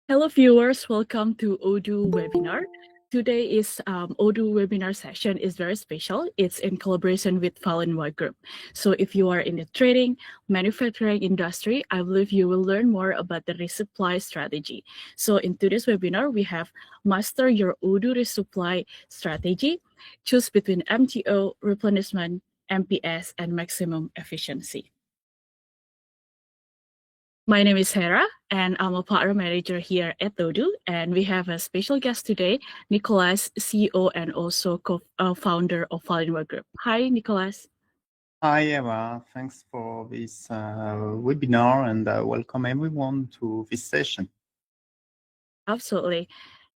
Hello viewers, welcome to Odoo webinar. Today is Odoo webinar session is very special. It's in collaboration with Falinwa Group. So if you are in the trading, manufacturing industry, I believe you will learn more about the resupply strategy. So in today's webinar, we have master your Odoo resupply strategy, choose between MTO, replenishment, MPS, and maximum efficiency. My name is Hera, and I'm a partner manager here at Odoo. And we have a special guest today, Nicholas, CEO and also co-founder of Falinwa Group. Hi, Nicholas. Hi, Eva. Thanks for this webinar and welcome everyone to this session. Absolutely.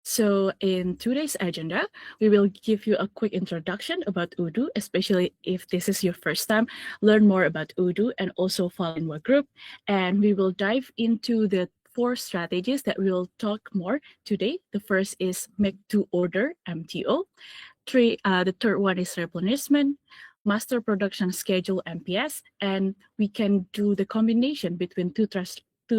So in today's agenda, we will give you a quick introduction about Odoo, especially if this is your first time, learn more about Odoo and also Falinwa Group. And we will dive into the 4 strategies that we will talk more today. The first is make to order MTO. The third one is replenishment, master production schedule MPS, and we can do the combination between two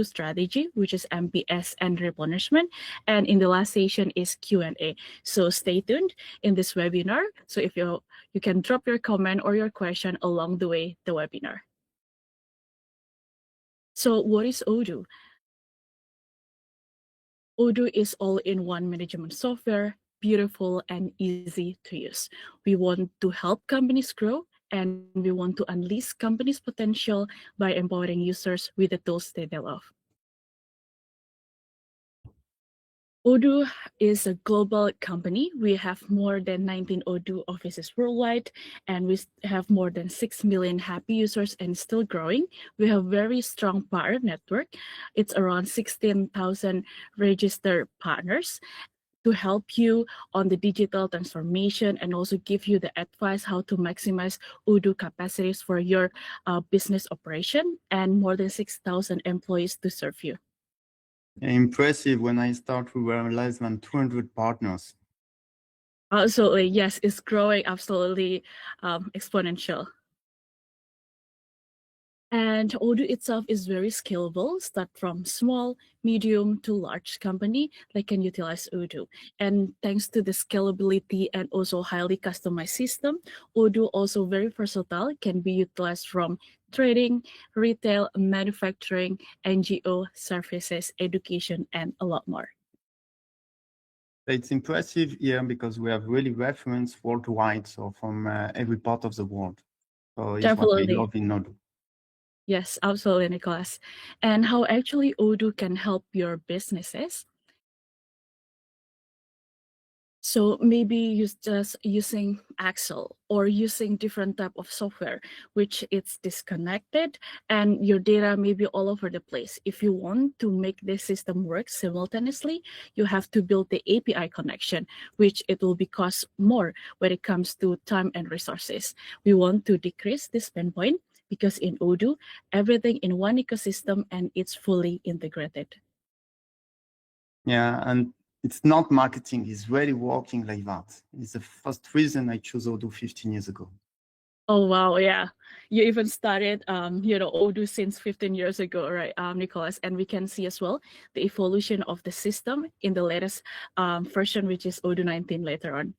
strategy, which is MPS and replenishment. And in the last session is Q&A. So stay tuned in this webinar. So if you can drop your comment or your question along the way the webinar. So what is Odoo? Odoo is all-in-one management software, beautiful and easy to use. We want to help companies grow, and we want to unleash companies' potential by empowering users with the tools they love. Odoo is a global company. We have more than 19 Odoo offices worldwide, and we have more than 6 million happy users and still growing. We have very strong partner network. It's around 16,000 registered partners to help you on the digital transformation and also give you the advice how to maximize Odoo capacities for your business operation, and more than 6,000 employees to serve you. Impressive. When I start, we were less than 200 partners. Absolutely, yes, it's growing absolutely exponential. And Odoo itself is very scalable, start from small, medium to large company that can utilize Odoo. And thanks to the scalability and also highly customized system, Odoo also very versatile, can be utilized from trading, retail, manufacturing, NGO, services, education, and a lot more. It's impressive here because we have really reference worldwide, so from every part of the world. So it's Definitely. what we love in Odoo. Yes, absolutely, Nicholas. And how actually Odoo can help your businesses. So maybe you're just using Excel or using different type of software, which it's disconnected and your data may be all over the place. If you want to make this system work simultaneously, you have to build the API connection, which it will be cost more when it comes to time and resources. We want to decrease this pain point because in Odoo, everything in one ecosystem and it's fully integrated. Yeah, and it's not marketing, it's really working like that. It's the first reason I chose Odoo 15 years ago. Oh, wow. Yeah. You even started, Odoo since 15 years ago, right, Nicholas? And we can see as well the evolution of the system in the latest version, which is Odoo 19 later on.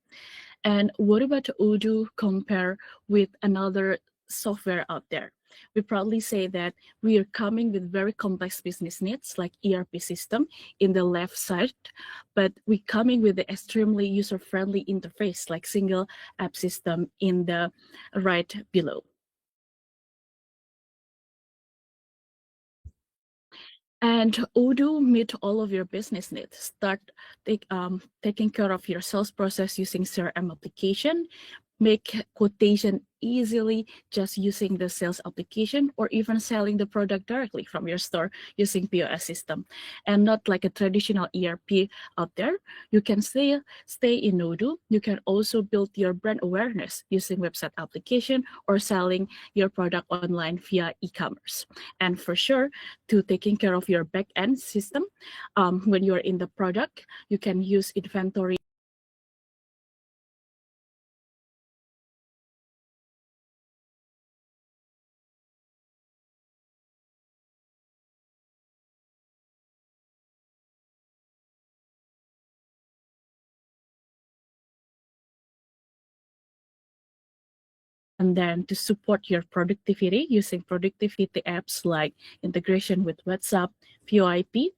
And what about Odoo compare with another software out there? We proudly say that we are coming with very complex business needs like ERP system in the left side, but we coming with the extremely user-friendly interface like single app system in the right below. And Odoo meet all of your business needs. Start taking care of your sales process using CRM application, make quotation easily just using the sales application, or even selling the product directly from your store using POS system, and not like a traditional ERP out there. You can stay in Odoo. You can also build your brand awareness using website application or selling your product online via e-commerce. And for sure, to taking care of your back-end system, when you're in the product, you can use inventory And then to support your productivity using productivity apps like integration with WhatsApp, VoIP,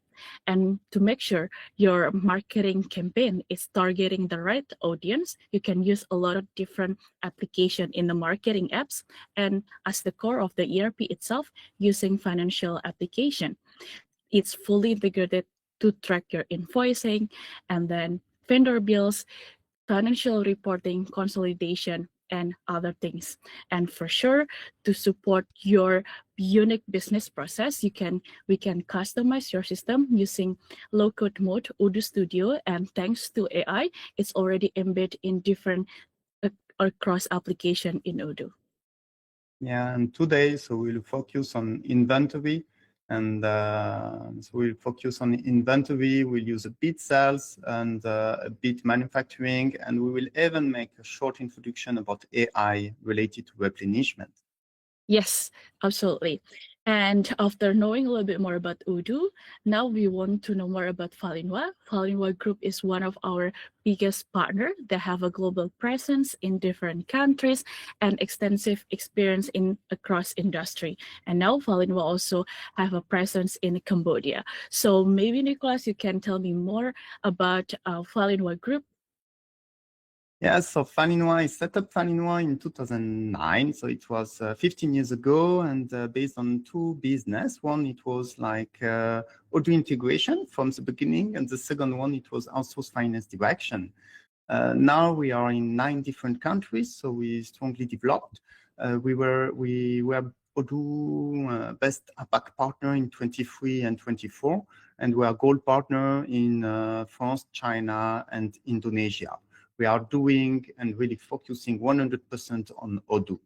and to make sure your marketing campaign is targeting the right audience, you can use a lot of different application in the marketing apps. And as the core of the ERP itself, using financial application, it's fully integrated to track your invoicing and then vendor bills, financial reporting, consolidation, and other things. And for sure, to support your unique business process, we can customize your system using low-code mode, Odoo Studio, and thanks to AI, it's already embedded in different cross application in Odoo. Yeah, and today, so we'll focus on inventory. And so we'll focus on inventory, we'll use a bit sales and a bit manufacturing, and we will even make a short introduction about AI related to replenishment. Yes, absolutely. And after knowing a little bit more about Odoo, now we want to know more about Falinwa. Falinwa Group is one of our biggest partners that have a global presence in different countries and extensive experience in across industry. And now Falinwa also have a presence in Cambodia. So maybe Nicholas, you can tell me more about Falinwa Group. Yeah, so Falinwa, I set up Falinwa in 2009. So it was 15 years ago, and based on two business. One, it was like Odoo integration from the beginning, and the second one, it was outsourced finance direction. Now we are in 9 different countries, so we strongly developed. We were Odoo best APAC partner in 23 and 24, and we are gold partner in France, China, and Indonesia. We are doing and really focusing 100% on Odoo.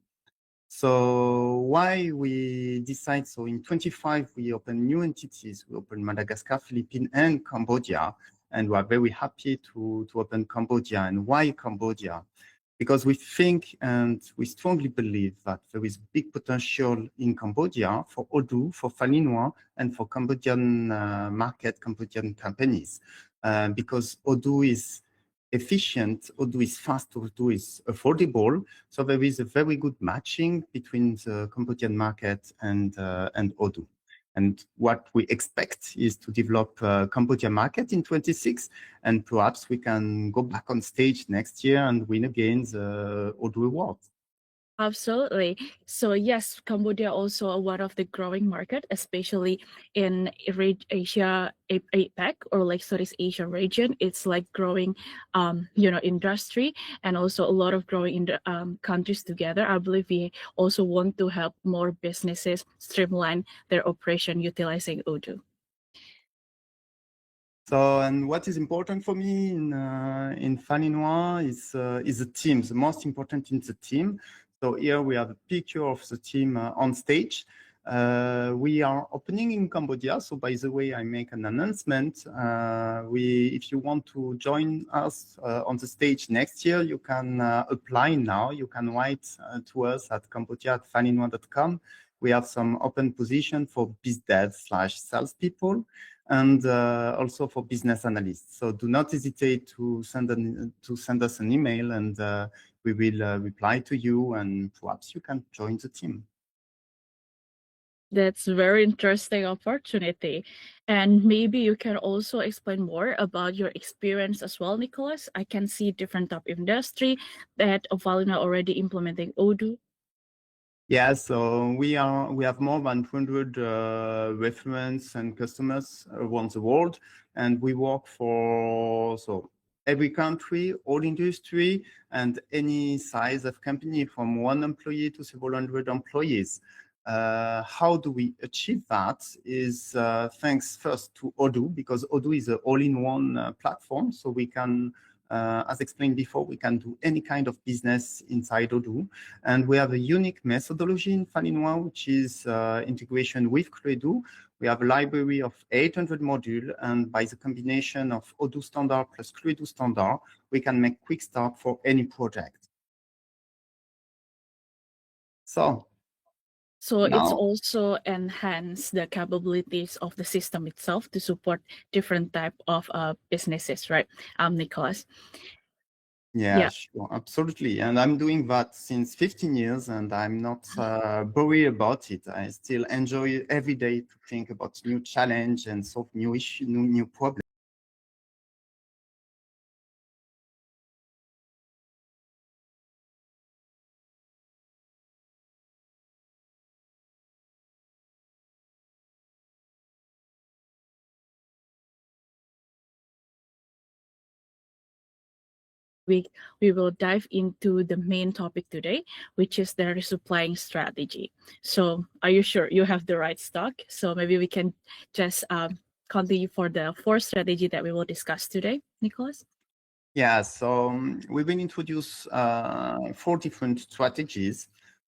So why we decide, so in 25, we open new entities. We open Madagascar, Philippines, and Cambodia. And we are very happy to open Cambodia. And why Cambodia? Because we think and we strongly believe that there is big potential in Cambodia for Odoo, for Falinwa, and for Cambodian market, Cambodian companies. Because Odoo is efficient, Odoo is fast, Odoo is affordable. So there is a very good matching between the Cambodian market and Odoo. And what we expect is to develop a Cambodia market in 26, and perhaps we can go back on stage next year and win again the Odoo Award. Absolutely. So yes, Cambodia also one of the growing market, especially in Asia, APAC, or like Southeast Asia region. It's like growing, industry, and also a lot of growing in the countries together. I believe we also want to help more businesses streamline their operation utilizing Odoo. So, and what is important for me in Falinwa is the team. The most important in the team. So here we have a picture of the team on stage. We are opening in Cambodia. So by the way, I make an announcement. If you want to join us on the stage next year, you can apply now. You can write to us at cambodia@falinwa.com. We have some open position for BizDev/salespeople and also for business analysts. So do not hesitate to send us an email, and we will reply to you, and perhaps you can join the team. That's very interesting opportunity. And maybe you can also explain more about your experience as well, Nicholas. I can see different type of industry that Falinwa already implementing Odoo. Yeah, so we have more than 200 reference and customers around the world, and we work for every country, all industry, and any size of company from 1 employee to several hundred employees. How do we achieve that is thanks first to Odoo, because Odoo is an all-in-one platform. So we can, as explained before, we can do any kind of business inside Odoo. And we have a unique methodology in Falinwa, which is integration with Odoo. We have a library of 800 modules, and by the combination of Odoo standard plus Odoo standard, we can make quick start for any project. So it's also enhance the capabilities of the system itself to support different type of businesses, right, Nicholas? Yeah, sure, absolutely. And I'm doing that since 15 years, and I'm not worried about it. I still enjoy every day to think about new challenge and solve new issue, new problems. We will dive into the main topic today, which is the resupplying strategy. So, are you sure you have the right stock? So maybe we can just continue for the fourth strategy that we will discuss today, Nicholas. Yeah, so we will introduce 4 different strategies.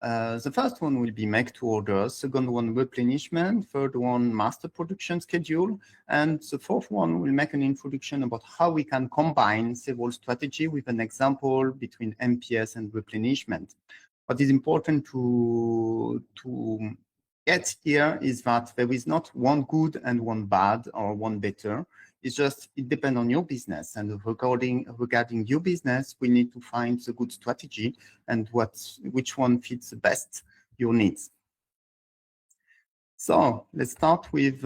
The first one will be make to order, second one replenishment, third one master production schedule, and the fourth one will make an introduction about how we can combine several strategies with an example between MPS and replenishment. What is important to get here is that there is not one good and one bad or one better. It's just, it depends on your business, and regarding your business, we need to find the good strategy and which one fits the best your needs. So let's start with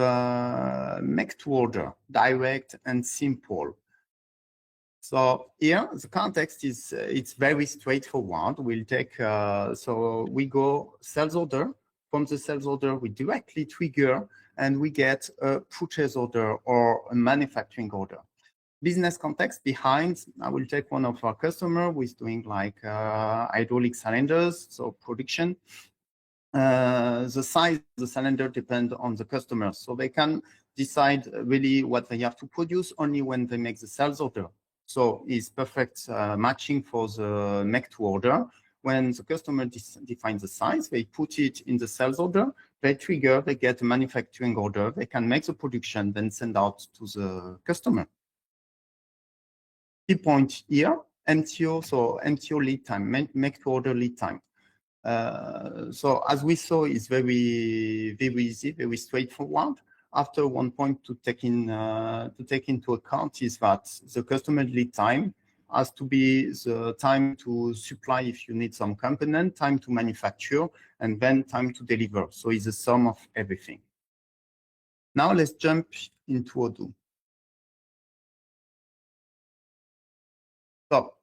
make to order, direct and simple. So here the context is it's very straightforward. We'll take so we go sales order. From the sales order, we directly trigger and we get a purchase order or a manufacturing order. Business context behind, I will take one of our customer who is doing like hydraulic cylinders, so production. The size of the cylinder depends on the customer, so they can decide really what they have to produce only when they make the sales order. So it's perfect matching for the make to order. When the customer defines the size, they put it in the sales order, they trigger, they get a manufacturing order, they can make the production, then send out to the customer. Key point here, MTO, so MTO lead time, make to order lead time. So as we saw, it's very easy, very straightforward. After one point to take into account is that the customer lead time has to be the time to supply if you need some component, time to manufacture, and then time to deliver. So it's a sum of everything. Now let's jump into Odoo. So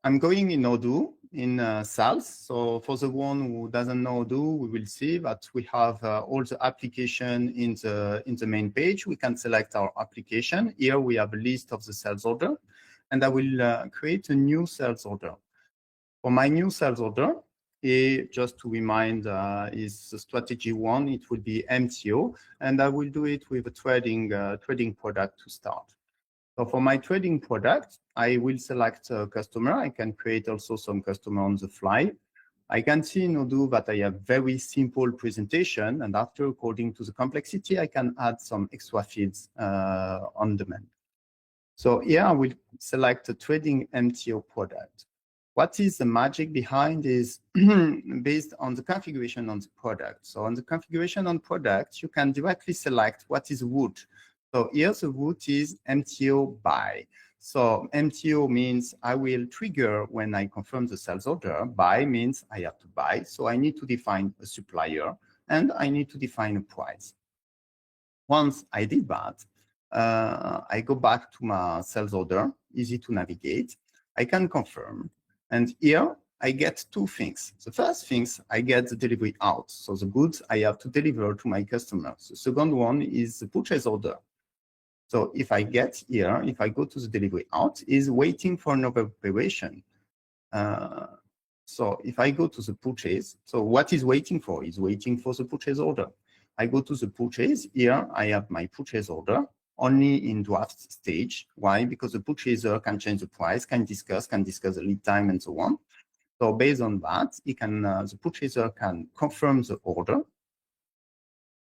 I'm going in Odoo in sales. So for the one who doesn't know Odoo, we will see that we have all the application in the main page. We can select our application. Here we have a list of the sales order, and I will create a new sales order. For my new sales order, just to remind, is the strategy one. It will be MTO, and I will do it with a trading product to start. So for my trading product, I will select a customer. I can create also some customer on the fly. I can see in Odoo that I have very simple presentation, and after, according to the complexity, I can add some extra fields on demand. So here I will select a trading MTO product. What is the magic behind is based on the configuration on the product. So on the configuration on product, you can directly select what is route. So here the route is MTO buy. So MTO means I will trigger when I confirm the sales order. Buy means I have to buy. So I need to define a supplier and I need to define a price. Once I did that, I go back to my sales order, easy to navigate. I can confirm. And here I get two things. The first thing, I get the delivery out. So the goods I have to deliver to my customers. The second one is the purchase order. So if I get here, if I go to the delivery out, is waiting for another operation. So if I go to the purchase, so what is waiting for? Is waiting for the purchase order. I go to the purchase. Here I have my purchase order only in draft stage. Why? Because the purchaser can change the price, can discuss the lead time and so on. So based on that, he can the purchaser can confirm the order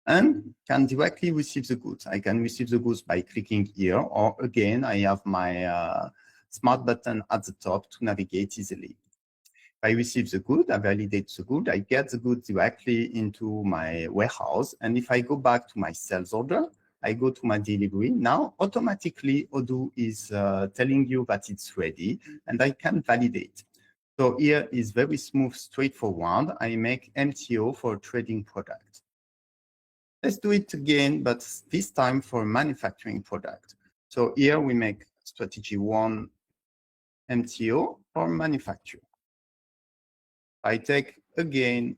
and can directly receive the goods. I can receive the goods by clicking here, or again, I have my smart button at the top to navigate easily. If I receive the good, I validate the good, I get the good directly into my warehouse. And if I go back to my sales order, I go to my delivery. Now, automatically, Odoo is telling you that it's ready, and I can validate. So here is very smooth, straightforward. I make MTO for a trading product. Let's do it again, but this time for a manufacturing product. So here we make strategy 1 MTO for manufacturing. I take again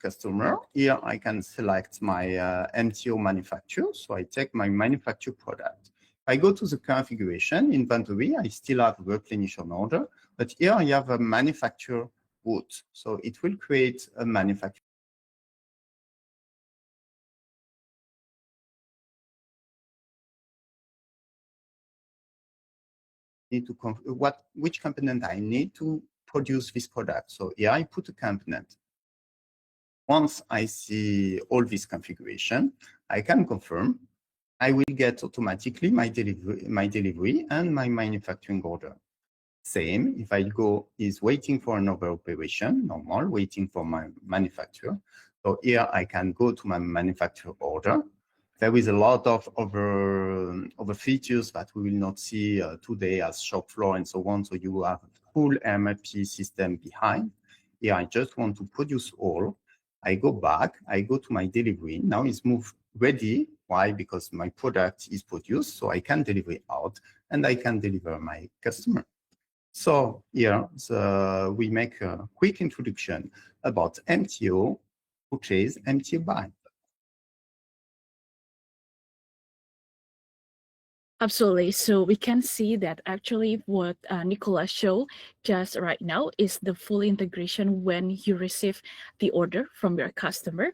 customer. Here I can select my MTO manufacturer. So I take my manufacturer product. I go to the configuration inventory. I still have replenishment order, but here I have a manufacturer route. So it will create a manufacturer. Need to which component I need to produce this product. So here I put a component. Once I see all this configuration, I can confirm. I will get automatically my delivery and my manufacturing order. Same, if I go is waiting for another operation, normal, waiting for my manufacturer. So here I can go to my manufacturer order. There is a lot of other features that we will not see today as shop floor and so on. So you have a full MLP system behind. Here I just want to produce all. I go back, I go to my delivery. Now it's moved ready. Why? Because my product is produced, so I can deliver it out and I can deliver my customer. So here we make a quick introduction about MTO, purchase, MTO buy. Absolutely. So we can see that actually what Nicolas showed just right now is the full integration when you receive the order from your customer.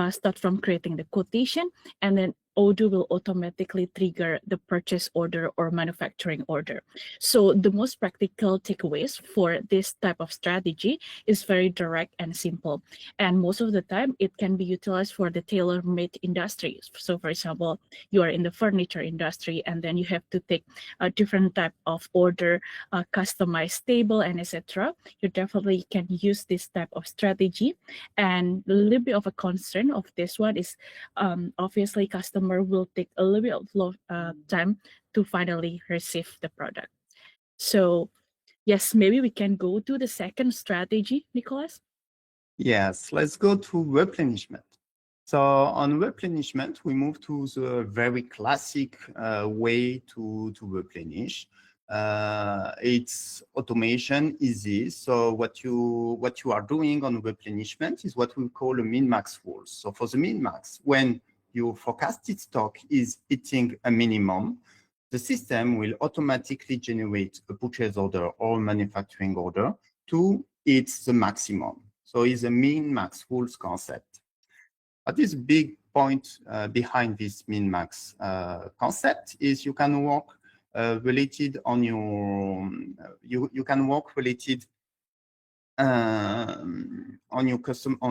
Start from creating the quotation, and then Odoo will automatically trigger the purchase order or manufacturing order. So the most practical takeaways for this type of strategy is very direct and simple. And most of the time, it can be utilized for the tailor-made industries. So for example, you are in the furniture industry, and then you have to take a different type of order, customized table, and etc. You definitely can use this type of strategy. And a little bit of a concern of this one is obviously customer will take a little bit of time to finally receive the product. So yes, maybe we can go to the second strategy, Nicolas. Yes, let's go to replenishment. So on replenishment, we move to the very classic way to replenish. It's automation, easy. So what you are doing on replenishment is what we call a min-max rules. So for the min-max, when your forecasted stock is hitting a minimum, the system will automatically generate a purchase order or manufacturing order to hit the maximum. So it's a min-max rules concept. What is a big point behind this min-max concept is you can work related on your you can work related on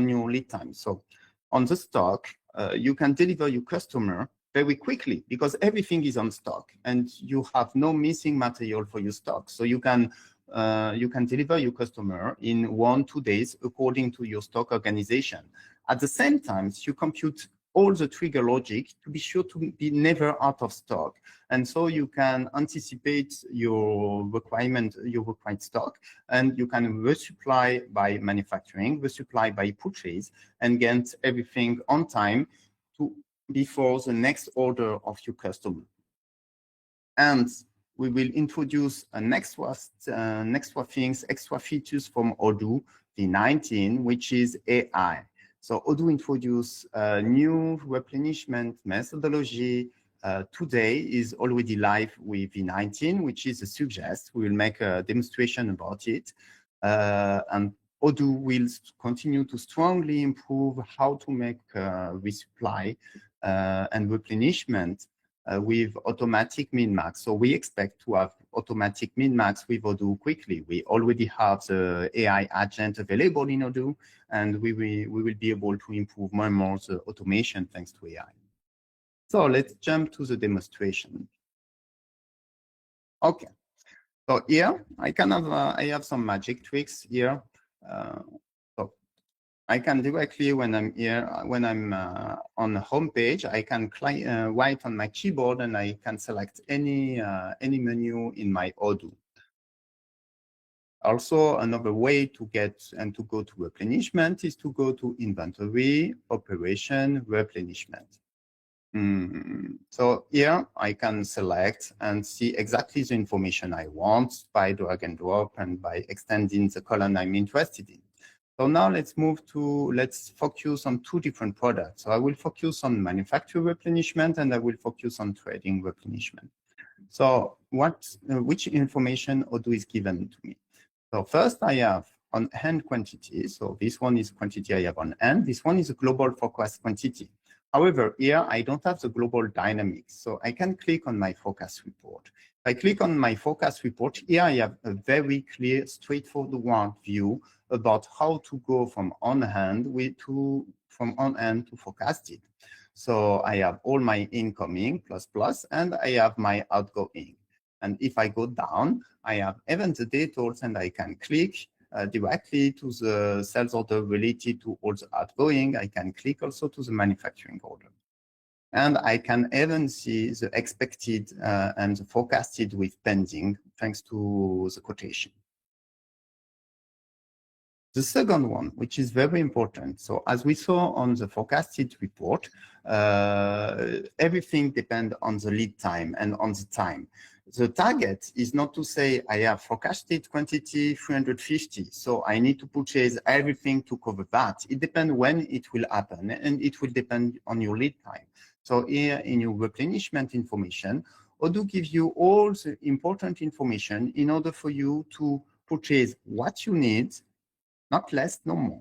your lead time. So on the stock, you can deliver your customer very quickly because everything is on stock and you have no missing material for your stock. So you can deliver your customer in 1-2 days according to your stock organization. At the same time, you compute all the trigger logic to be sure to be never out of stock. And so you can anticipate your required stock, and you can resupply by manufacturing, resupply by purchase, and get everything on time before the next order of your customer. And we will introduce an extra features from Odoo V19, which is AI. So Odoo introduced a new replenishment methodology. Today is already live with V19, which is a suggest. We will make a demonstration about it. And Odoo will continue to strongly improve how to make resupply and replenishment with automatic min-max. So we expect to have automatic min-max with Odoo quickly. We already have the AI agent available in Odoo, and we will be able to improve more and more the automation thanks to AI. So let's jump to the demonstration. Okay. So here I have some magic tricks here. So I can directly, when I'm here, when I'm on the home page, I can write on my keyboard and I can select any menu in my Odoo. Also, another way to get and to go to replenishment is to go to inventory, operation, replenishment. So here I can select and see exactly the information I want by drag and drop and by extending the column I'm interested in. So now let's focus on two different products. So I will focus on manufacturer replenishment and I will focus on trading replenishment. So which information Odoo is given to me? So first I have on hand quantity. So this one is quantity I have on hand. This one is a global forecast quantity. However, here I don't have the global dynamics. So I can click on my forecast report. If I click on my forecast report, here I have a very clear, straightforward view about how to go from on hand to forecasted. So I have all my incoming plus, and I have my outgoing. And if I go down, I have even the details and I can click directly to the sales order related to all the outgoing. I can click also to the manufacturing order. And I can even see the expected and the forecasted with pending, thanks to the quotation. The second one, which is very important. So as we saw on the forecasted report, everything depends on the lead time and on the time. The target is not to say I have forecasted quantity 350, so I need to purchase everything to cover that. It depends when it will happen, and it will depend on your lead time. So here in your replenishment information, Odoo gives you all the important information in order for you to purchase what you need, not less, no more.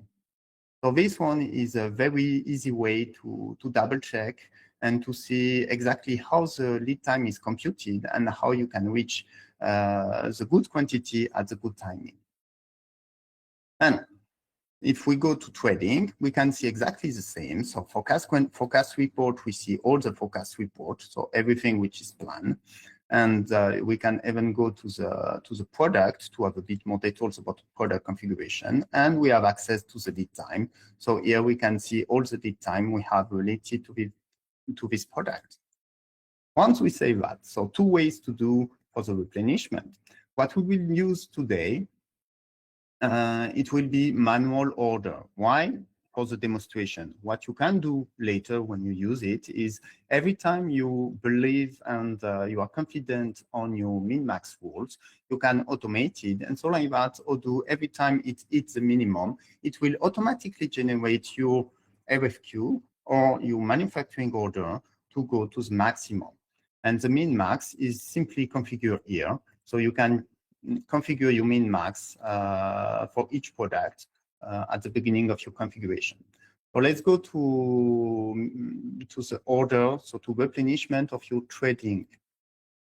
So this one is a very easy way to double check and to see exactly how the lead time is computed and how you can reach the good quantity at the good timing. And if we go to trading, we can see exactly the same. So forecast report, we see all the forecast report, so everything which is planned. And we can even go to the product to have a bit more details about product configuration. And we have access to the lead time. So here we can see all the lead time we have related to this product. Once we save that, so two ways to do for the replenishment. What we will use today, it will be manual order. Why? For the demonstration. What you can do later when you use it is every time you believe and you are confident on your min-max rules, you can automate it. And so like that, Odoo, every time it hits the minimum, it will automatically generate your RFQ or your manufacturing order to go to the maximum. And the min-max is simply configured here. So you can configure your min-max for each product at the beginning of your configuration. So let's go to the order, so to replenishment of your trading.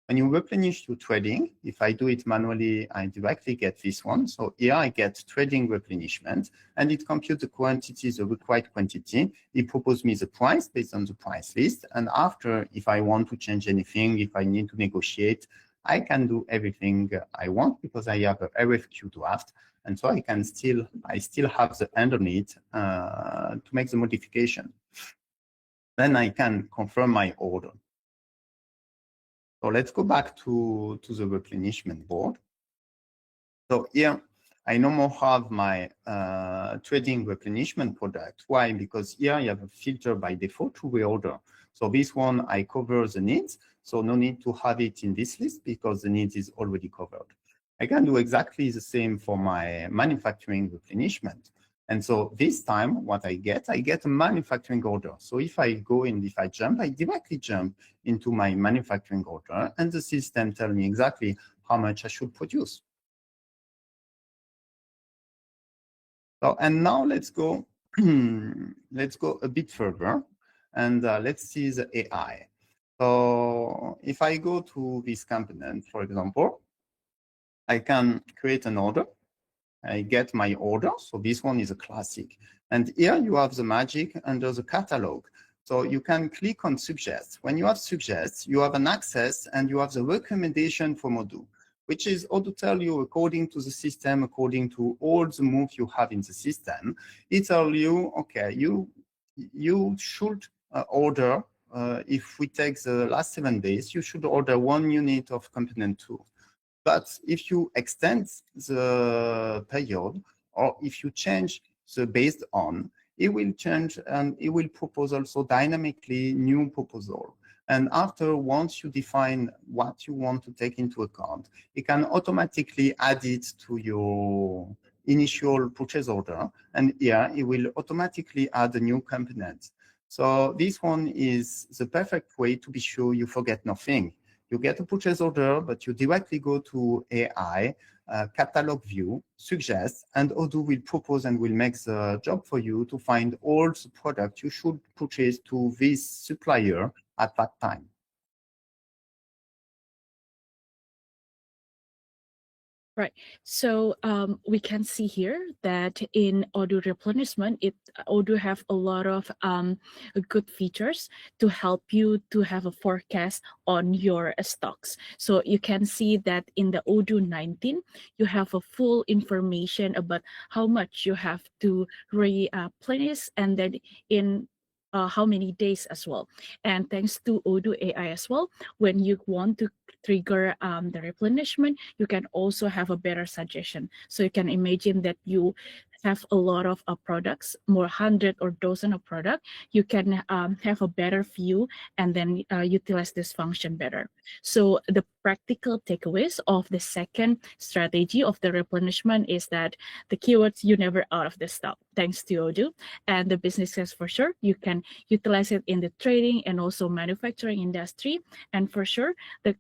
When you replenish your trading, if I do it manually, I directly get this one. So here I get trading replenishment, and it computes the quantity, the required quantity. It proposes me the price based on the price list. And after, if I want to change anything, if I need to negotiate, I can do everything I want because I have a RFQ draft. And so I still have the end on it to make the modification. Then I can confirm my order. So let's go back to the replenishment board. So here I no more have my trading replenishment product. Why? Because here I have a filter by default to reorder. So this one I cover the needs. So no need to have it in this list because the needs is already covered. I can do exactly the same for my manufacturing replenishment. And so this time, what I get a manufacturing order. So if I go in, if I jump, I directly jump into my manufacturing order, and the system tells me exactly how much I should produce. So, and now let's go a bit further, and let's see the AI. So if I go to this component, for example, I can create an order. I get my order. So this one is a classic. And here you have the magic under the catalog. So you can click on suggest. When you have suggest, you have an access and you have the recommendation from Odoo. which is Odoo tell you according to the system, according to all the moves you have in the system, it tells you, okay, you should order, if we take the last 7 days, you should order 1 unit of component 2. But if you extend the period, or if you change the based on, it will change and it will propose also dynamically new proposal. And after, once you define what you want to take into account, it can automatically add it to your initial purchase order. And here it will automatically add a new component. So this one is the perfect way to be sure you forget nothing. You get a purchase order, but you directly go to AI, catalog view, suggest, and Odoo will propose and will make the job for you to find all the products you should purchase to this supplier at that time. Right. So we can see here that in Odoo Replenishment, Odoo have a lot of good features to help you to have a forecast on your stocks. So you can see that in the Odoo 19, you have a full information about how much you have to replenish, and then in how many days as well. And thanks to Odoo AI as well, when you want to trigger the replenishment, you can also have a better suggestion. So you can imagine that you have a lot of products, more 100 or dozen of product, you can have a better view and then utilize this function better. So the practical takeaways of the second strategy of the replenishment is that the keywords, you never out of the stock, thanks to Odoo. And the businesses, for sure, you can utilize it in the trading and also manufacturing industry. And for sure,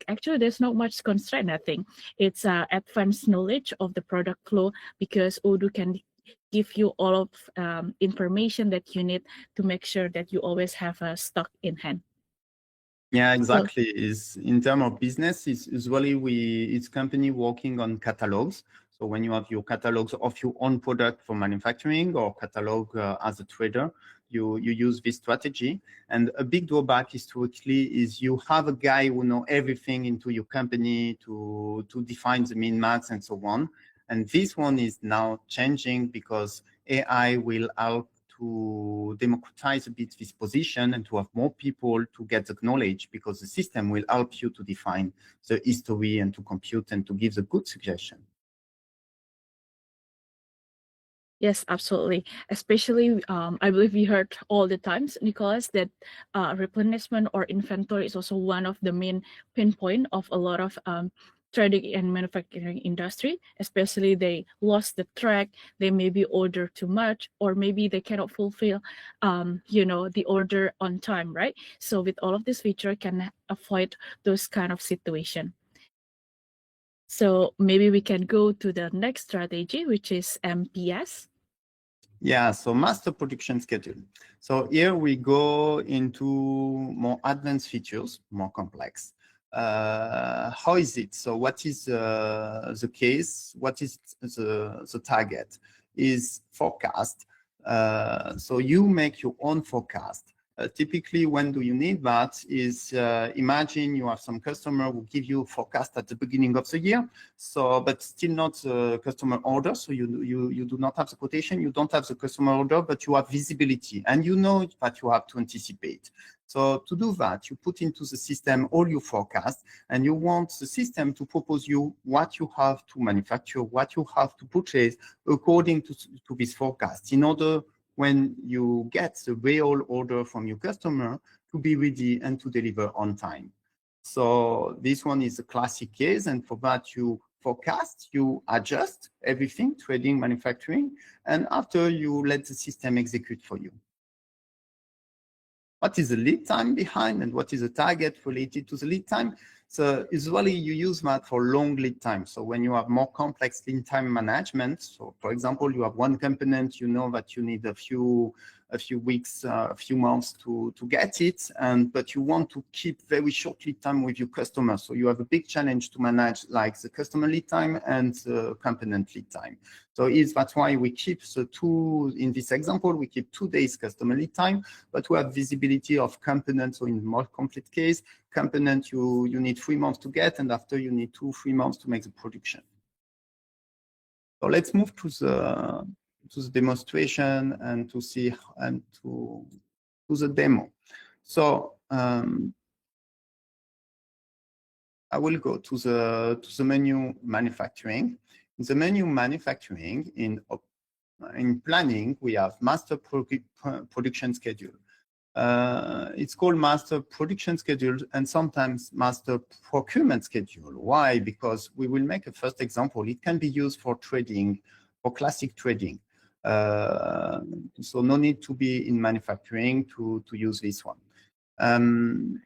actually there's not much constraint, I think. It's advanced knowledge of the product flow, because Odoo can give you all of information that you need to make sure that you always have a stock in hand. Yeah, exactly. Is in terms of business, it's usually it's company working on catalogs. So when you have your catalogs of your own product for manufacturing or catalog as a trader, you use this strategy. And a big drawback historically is you have a guy who know everything into your company to define the min max and so on. And this one is now changing because AI will help to democratize a bit this position and to have more people to get the knowledge, because the system will help you to define the history and to compute and to give the good suggestion. Yes, absolutely. Especially, I believe we heard all the times, Nicholas, that replenishment or inventory is also one of the main pinpoint of a lot of trading and manufacturing industry. Especially they lost the track, they maybe order too much, or maybe they cannot fulfill, the order on time, right? So with all of this feature, can avoid those kind of situation. So maybe we can go to the next strategy, which is MPS. Yeah, so master production schedule. So here we go into more advanced features, more complex. How is it? So what is the case? What is the target? Is forecast. So you make your own forecast. Typically, when do you need that is, imagine you have some customer who give you a forecast at the beginning of the year, so but still not customer order. So you do not have the quotation, you don't have the customer order, but you have visibility and you know that you have to anticipate. So to do that, you put into the system all your forecasts, and you want the system to propose you what you have to manufacture, what you have to purchase according to this forecast, in order when you get the real order from your customer to be ready and to deliver on time. So this one is a classic case, and for that you forecast, you adjust everything, trading, manufacturing, and after you let the system execute for you. What is the lead time behind and what is the target related to the lead time? So usually you use that for long lead time. So when you have more complex lead time management, so for example, you have one component, you know that you need a few a few weeks, a few months to get it, but you want to keep very short lead time with your customers. So you have a big challenge to manage like the customer lead time and the component lead time. So that's why we keep the two, in this example, we keep 2 days customer lead time, but we have visibility of components. So in more complete case, component you need 3 months to get, and after you need 2-3 months to make the production. So let's move to the demonstration and to see and to the demo. So I will go to the menu manufacturing. In the menu manufacturing, in planning, we have master production schedule. It's called master production schedule and sometimes master procurement schedule. Why? Because we will make a first example. It can be used for trading, for classic trading. So no need to be in manufacturing to use this one. And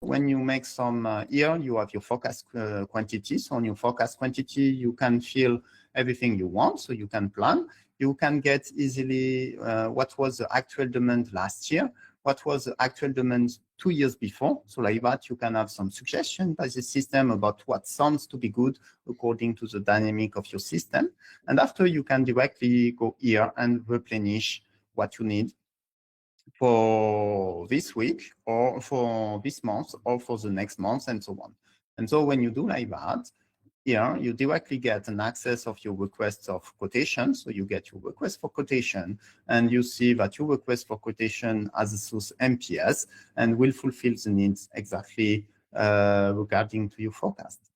when you make some here, you have your forecast quantity. So on your forecast quantity, you can fill everything you want, so you can plan. You can get easily what was the actual demand last year, what was the actual demand 2 years before. So like that, you can have some suggestion by the system about what sounds to be good according to the dynamic of your system. And after, you can directly go here and replenish what you need for this week or for this month or for the next month and so on. And so when you do like that, here you directly get an access of your requests of quotation. So you get your request for quotation and you see that your request for quotation has a source MPS and will fulfill the needs exactly regarding to your forecast.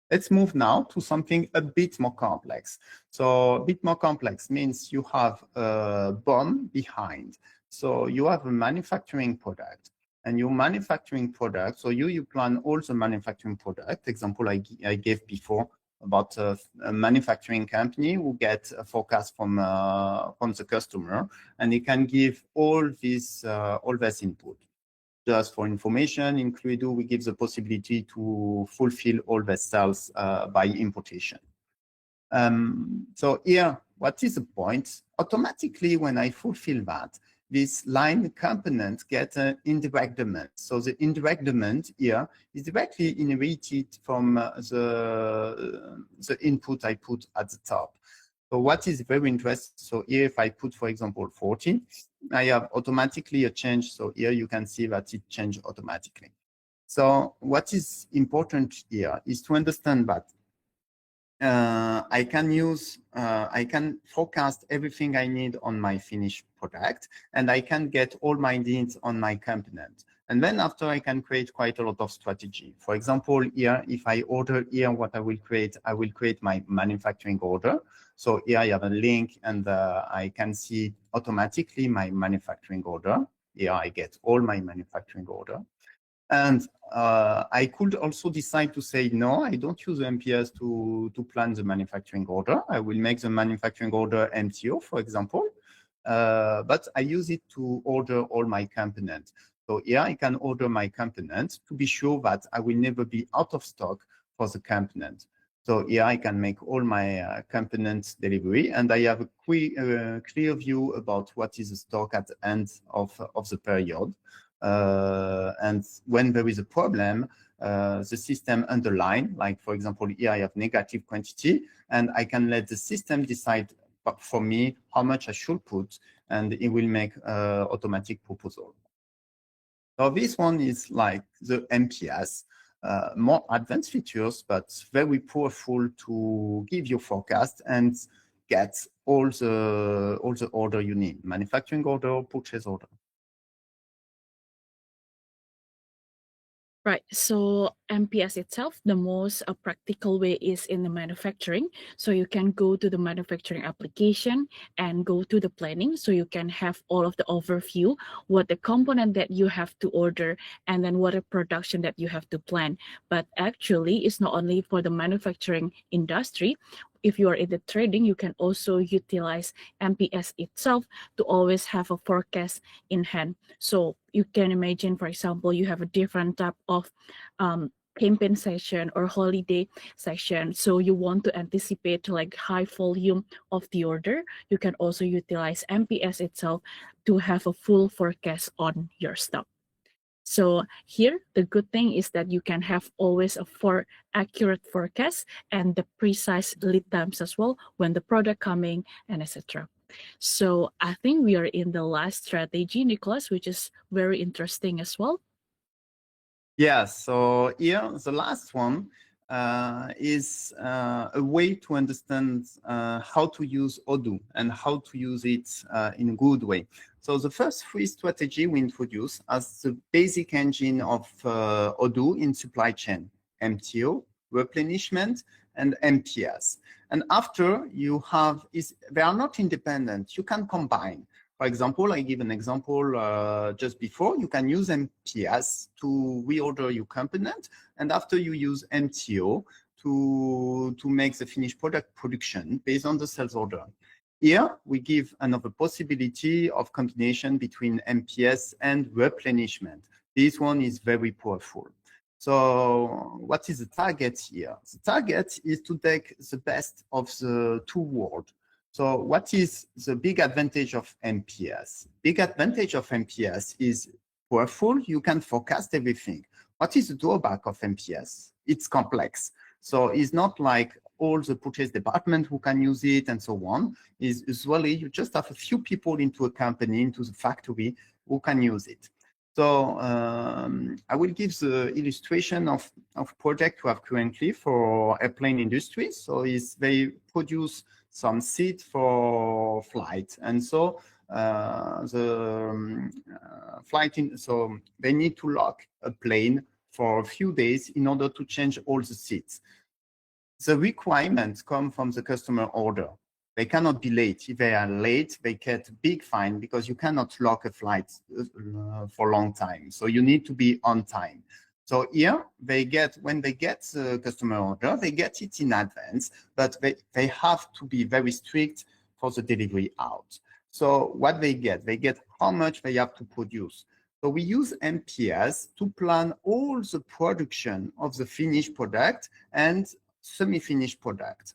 Let's move now to something a bit more complex. So a bit more complex means you have a BOM behind. So you have a manufacturing product. And your manufacturing product, so you plan all the manufacturing product. Example I gave before about a manufacturing company who get a forecast from the customer, and he can give all this input. Just for information, in Odoo, we give the possibility to fulfill all the cells by importation. So here, what is the point? Automatically, when I fulfill that, this line component gets an indirect demand. So the indirect demand here is directly inherited from the input I put at the top. So what is very interesting, so here if I put, for example, 40, I have automatically a change. So here you can see that it changed automatically. So what is important here is to understand that I can forecast everything I need on my finished product, and I can get all my needs on my component. And then after, I can create quite a lot of strategy. For example, here, if I order here what I will create my manufacturing order. So here I have a link and I can see automatically my manufacturing order. Here I get all my manufacturing order. And I could also decide to say, no, I don't use MPS to plan the manufacturing order. I will make the manufacturing order MTO, for example, but I use it to order all my components. So here I can order my components to be sure that I will never be out of stock for the component. So here I can make all my components delivery, and I have a clear view about what is the stock at the end of the period. And when there is a problem, the system underline, like for example, here I have negative quantity, and I can let the system decide for me how much I should put, and it will make automatic proposal. So this one is like the MPS, more advanced features, but very powerful to give you forecast and get all the order you need, manufacturing order, purchase order. Right. So MPS itself, the most practical way is in the manufacturing. So you can go to the manufacturing application and go to the planning. So you can have all of the overview, what the component that you have to order, and then what a production that you have to plan. But actually, it's not only for the manufacturing industry. If you are in the trading, you can also utilize MPS itself to always have a forecast in hand. So you can imagine, for example, you have a different type of campaign session or holiday session, so you want to anticipate like high volume of the order, you can also utilize MPS itself to have a full forecast on your stock. So here, the good thing is that you can have always a accurate forecast and the precise lead times as well when the product coming and etc. So I think we are in the last strategy, Nicholas, which is very interesting as well. Yeah, so here, the last one is a way to understand how to use Odoo and how to use it in a good way. So the first three strategy we introduce as the basic engine of Odoo in supply chain: MTO, replenishment, and MPS. And after you have, they are not independent, you can combine. For example, I give an example just before. You can use MPS to reorder your component, and after you use MTO to make the finished product production based on the sales order. Here, we give another possibility of combination between MPS and replenishment. This one is very powerful. So what is the target here? The target is to take the best of the two worlds. So what is the big advantage of MPS? Big advantage of MPS is powerful. You can forecast everything. What is the drawback of MPS? It's complex. So it's not like all the purchase department who can use it and so on. Is usually you just have a few people into a company, into the factory who can use it. So I will give the illustration of project we have currently for airplane industry. So they produce some seat for flight, and so so they need to lock a plane for a few days in order to change all the seats. The requirements come from the customer order. They cannot be late. If they are late, they get a big fine because you cannot lock a flight for a long time. So you need to be on time. So here when they get the customer order, they get it in advance, but they have to be very strict for the delivery out. So what they get how much they have to produce. So we use MPS to plan all the production of the finished product and semi-finished product.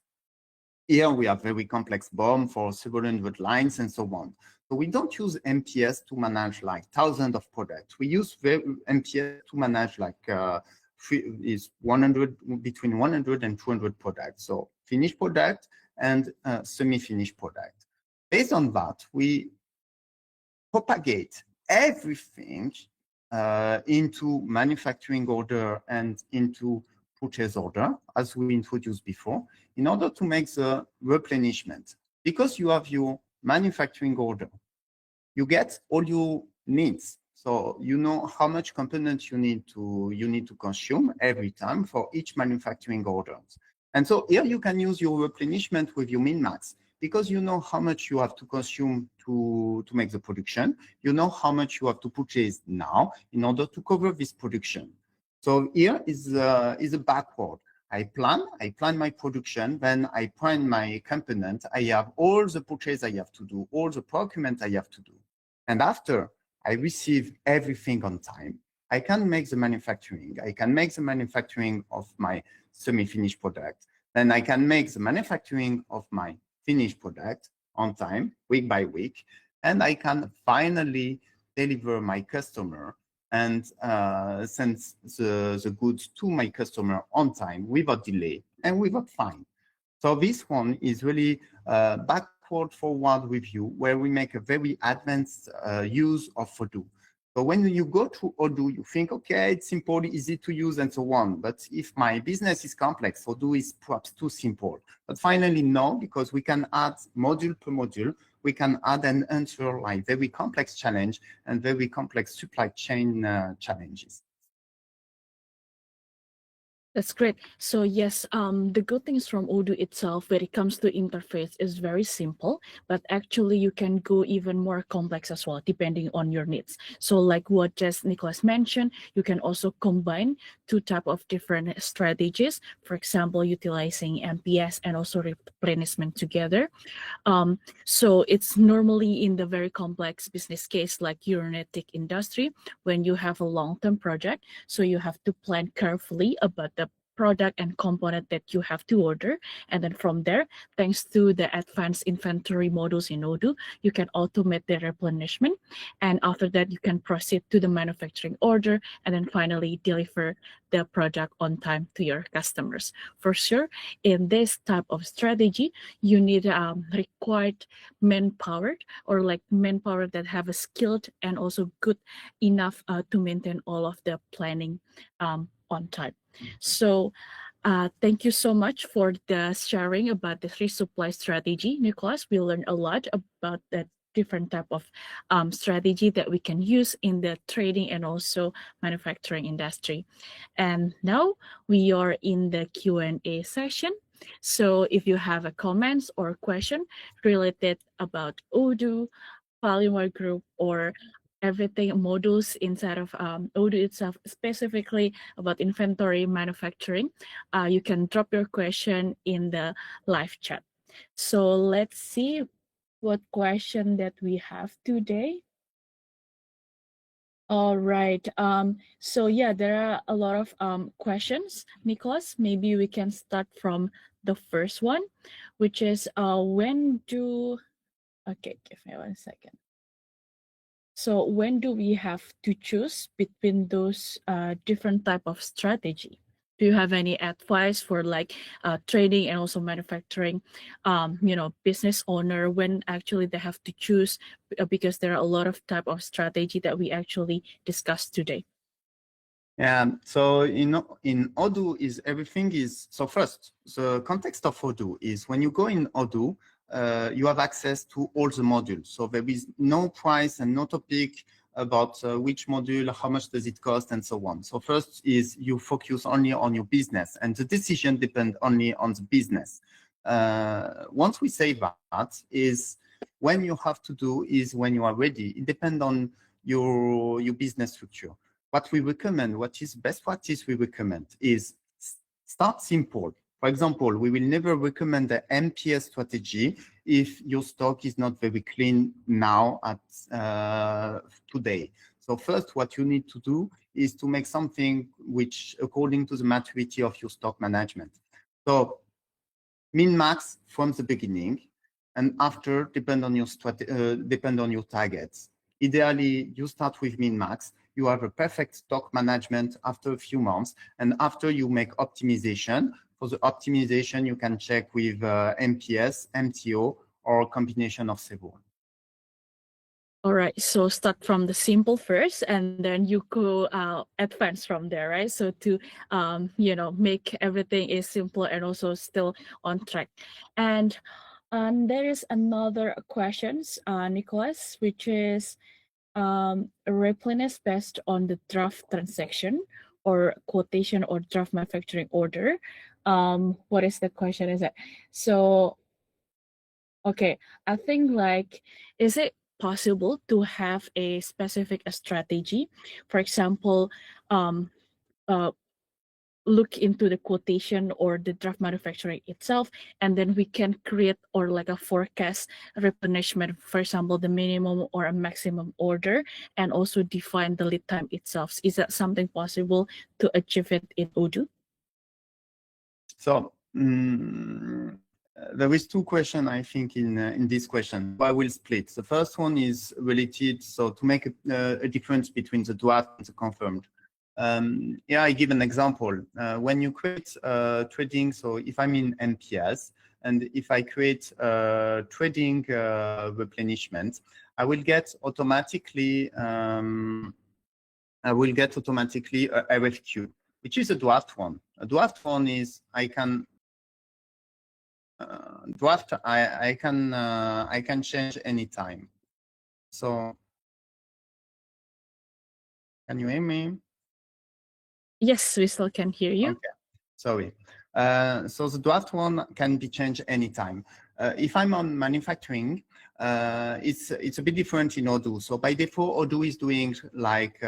Here we have very complex BOM for several hundred lines and so on. So we don't use MPS to manage like thousands of products. We use MPS to manage like between 100 and 200 products. So finished product and semi-finished product. Based on that, we propagate everything into manufacturing order and into purchase order, as we introduced before, in order to make the replenishment. Because you have your manufacturing order, you get all your needs. So you know how much components you need to consume every time for each manufacturing order. And so here you can use your replenishment with your min-max, because you know how much you have to consume to make the production. You know how much you have to purchase now in order to cover this production. So here is a backward. I plan my production, then I plan my component. I have all the purchase I have to do, all the procurement I have to do. And after I receive everything on time, I can make the manufacturing. I can make the manufacturing of my semi-finished product. Then I can make the manufacturing of my finished product on time, week by week. And I can finally deliver my customer and send the goods to my customer on time without delay and without fine. So this one is really backward forward review, where we make a very advanced use of Odoo. So when you go to Odoo, you think, okay, it's simple, easy to use and so on. But if my business is complex, Odoo is perhaps too simple. But finally, no, because we can add module per module. We can add and answer like very complex challenge and very complex supply chain challenges. That's great. So yes, the good things from Odoo itself, when it comes to interface, is very simple, but actually you can go even more complex as well, depending on your needs. So like what just Nicholas mentioned, you can also combine two type of different strategies. For example, utilizing MPS and also replenishment together. So it's normally in the very complex business case like aeronautic industry when you have a long-term project. So you have to plan carefully about the product and component that you have to order. And then from there, thanks to the advanced inventory modules in Odoo, you can automate the replenishment. And after that, you can proceed to the manufacturing order and then finally deliver the product on time to your customers. For sure, in this type of strategy, you need required manpower or like manpower that have a skilled and also good enough to maintain all of the planning on time. So thank you so much for the sharing about the resupply strategy, Nicholas. We learned a lot about that different type of strategy that we can use in the trading and also manufacturing industry. And now we are in the Q&A session. So if you have a comments or question related about Odoo, Falinwa Group, or everything modules inside of Odoo itself, specifically about inventory manufacturing, you can drop your question in the live chat. So let's see what question that we have today. All right. So yeah, there are a lot of questions, Nicholas. Maybe we can start from the first one, which is when do, okay, give me 1 second. So when do we have to choose between those different type of strategy? Do you have any advice for like trading and also manufacturing, business owner when actually they have to choose because there are a lot of type of strategy that we actually discussed today? So in Odoo is everything is, so first, the context of Odoo is when you go in Odoo, you have access to all the modules. So there is no price and no topic about which module, how much does it cost, and so on. So first is you focus only on your business, and the decision depends only on the business. Once we say that, is when you have to do is when you are ready. It depends on your business structure. What we recommend, what is best practice we recommend is start simple. For example, we will never recommend the MPS strategy if your stock is not very clean now at today. So first, what you need to do is to make something which according to the maturity of your stock management. So min-max from the beginning, and after depend on your targets. Ideally, you start with min-max. You have a perfect stock management after a few months, and after you make optimization. For the optimization, you can check with MPS, MTO, or a combination of several. All right, so start from the simple first, and then you go advance from there, right? So to make everything is simple and also still on track. And there is another questions, Nicholas, which is replenish based on the draft transaction or quotation or draft manufacturing order. What is the question? Is it so? Okay, I think like, is it possible to have a specific strategy? For example, look into the quotation or the draft manufacturing itself, and then we can create or like a forecast replenishment, for example, the minimum or a maximum order, and also define the lead time itself. Is that something possible to achieve it in Odoo? So there is two questions, I think, in this question. I will split. The first one is related, so to make a difference between the draft and the confirmed. Yeah, I give an example. When you create trading, so if I'm in MPS, and if I create trading replenishment, I will get automatically a RFQ, which is a draft one. A draft one is I can draft. I can change anytime. So can you hear me? Yes, we still can hear you. Okay. Sorry. So the draft one can be changed anytime. If I'm on manufacturing, it's a bit different in Odoo. So by default, Odoo is doing like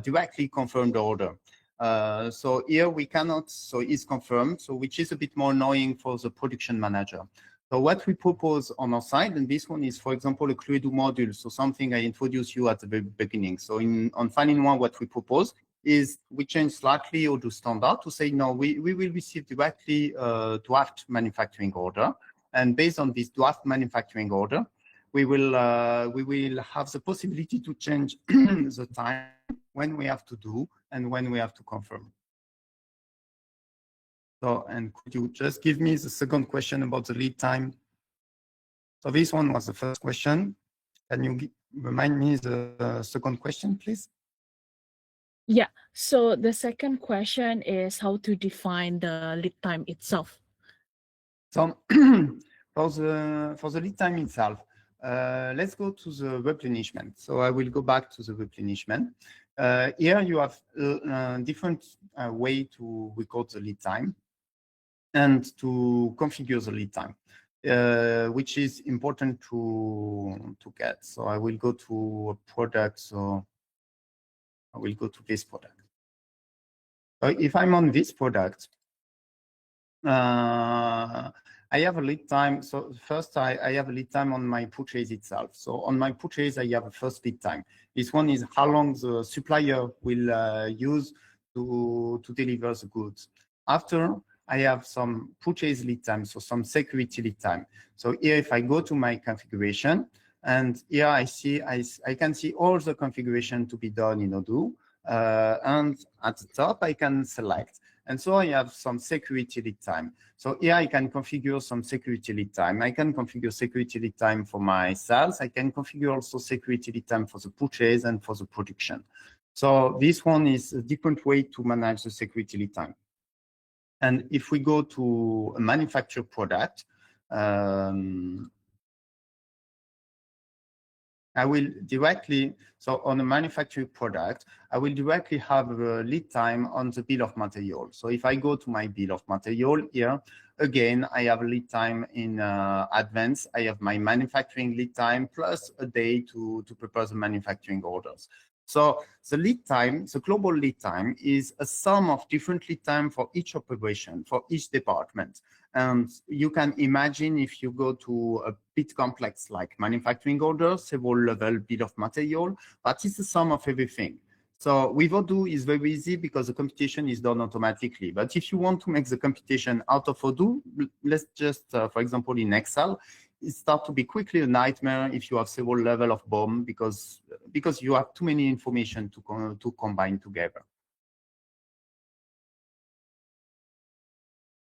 directly confirmed order. So here we cannot, so it's confirmed, so which is a bit more annoying for the production manager. So what we propose on our side, and this one is, for example, a Cluedo module. So something I introduced you at the very beginning. So on Falinwa, what we propose is we change slightly Odoo standard to say, no, we will receive directly draft manufacturing order. And based on this draft manufacturing order, we will have the possibility to change the time when we have to do and when we have to confirm. So, and could you just give me the second question about the lead time? So this one was the first question. Can you remind me the second question, please? Yeah, so the second question is how to define the lead time itself. So for the lead time itself, let's go to the replenishment. So I will go back to the replenishment. Here you have different way to record the lead time and to configure the lead time, which is important to get. So I will go to a product. So I will go to this product. So if I'm on this product, I have a lead time. So first I have a lead time on my purchase itself. So on my purchase, I have a first lead time. This one is how long the supplier will use to deliver the goods. After, I have some purchase lead time, so some security lead time. So here, if I go to my configuration, and here I can see all the configuration to be done in Odoo, and at the top I can select. And so I have some security lead time. So here I can configure some security lead time. I can configure security lead time for my sales. I can configure also security lead time for the purchase and for the production. So this one is a different way to manage the security lead time. And if we go to a manufactured product, I will directly, so on a manufactured product, I will directly have a lead time on the bill of material. So if I go to my bill of material here, again, I have a lead time in advance. I have my manufacturing lead time plus a day to prepare the manufacturing orders. So the lead time, the global lead time is a sum of different lead time for each operation, for each department. And you can imagine if you go to a bit complex like manufacturing order, several level bill of material, but it's the sum of everything. So with Odoo is very easy because the computation is done automatically. But if you want to make the computation out of Odoo, let's just, for example, in Excel, it starts to be quickly a nightmare if you have several level of BOM because you have too many information to combine together.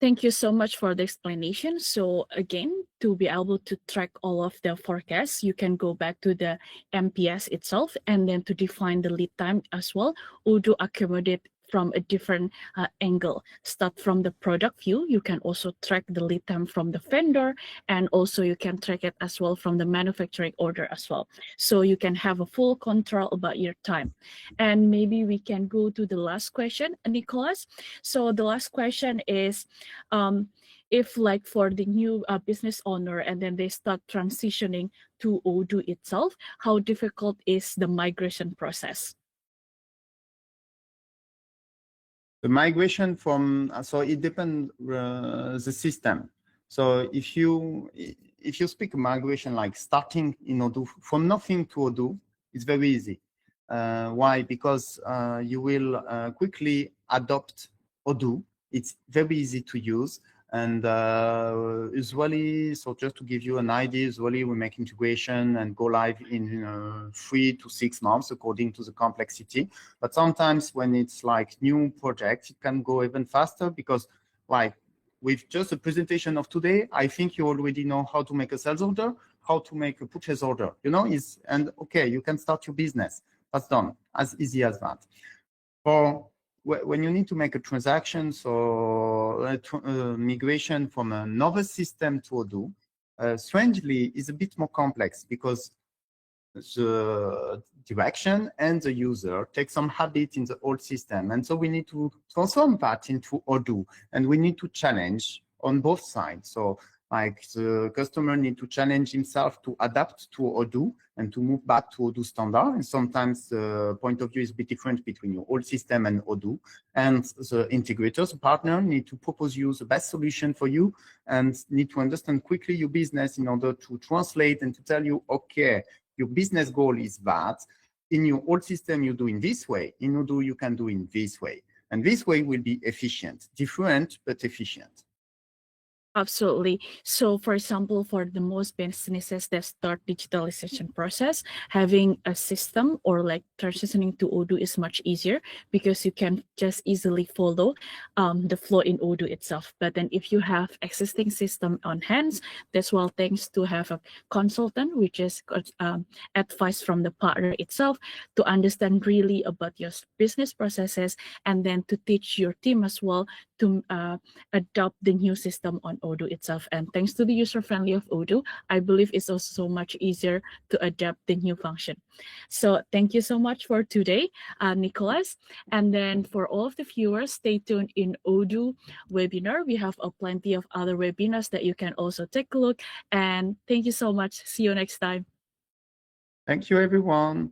Thank you so much for the explanation. So again, to be able to track all of the forecasts, you can go back to the MPS itself, and then to define the lead time as well, Odoo accommodate from a different angle. Start from the product view, you can also track the lead time from the vendor, and also you can track it as well from the manufacturing order as well. So you can have a full control about your time. And maybe we can go to the last question, Nicholas. So the last question is, if like for the new business owner and then they start transitioning to Odoo itself, how difficult is the migration process? The migration from, so it depends the system. So if you speak migration like starting in Odoo from nothing to Odoo, it's very easy. Why? Because you will quickly adopt Odoo. It's very easy to use. And usually, so just to give you an idea, usually we make integration and go live in 3 to 6 months according to the complexity. But sometimes when it's like new projects, it can go even faster because like with just a presentation of today, I think you already know how to make a sales order, how to make a purchase order, you know, and okay, you can start your business. That's done, as easy as that. For when you need to make a transaction, so migration from another system to Odoo, strangely is a bit more complex because the direction and the user take some habit in the old system. And so we need to transform that into Odoo, and we need to challenge on both sides. So like the customer need to challenge himself to adapt to Odoo and to move back to Odoo standard. And sometimes the point of view is a bit different between your old system and Odoo. And the integrators, the partner, need to propose you the best solution for you and need to understand quickly your business in order to translate and to tell you, okay, your business goal is that. In your old system, you do in this way. In Odoo, you can do in this way. And this way will be efficient, different, but efficient. Absolutely. So, for example, for the most businesses that start digitalization process, having a system or like transitioning to Odoo is much easier because you can just easily follow the flow in Odoo itself. But then if you have existing system on hands, that's well thanks to have a consultant, which is advice from the partner itself to understand really about your business processes and then to teach your team as well to adopt the new system on Odoo itself. And thanks to the user-friendly of Odoo, I believe it's also so much easier to adapt the new function. So thank you so much for today, Nicholas. And then for all of the viewers, stay tuned in Odoo webinar. We have plenty of other webinars that you can also take a look. And thank you so much. See you next time. Thank you, everyone.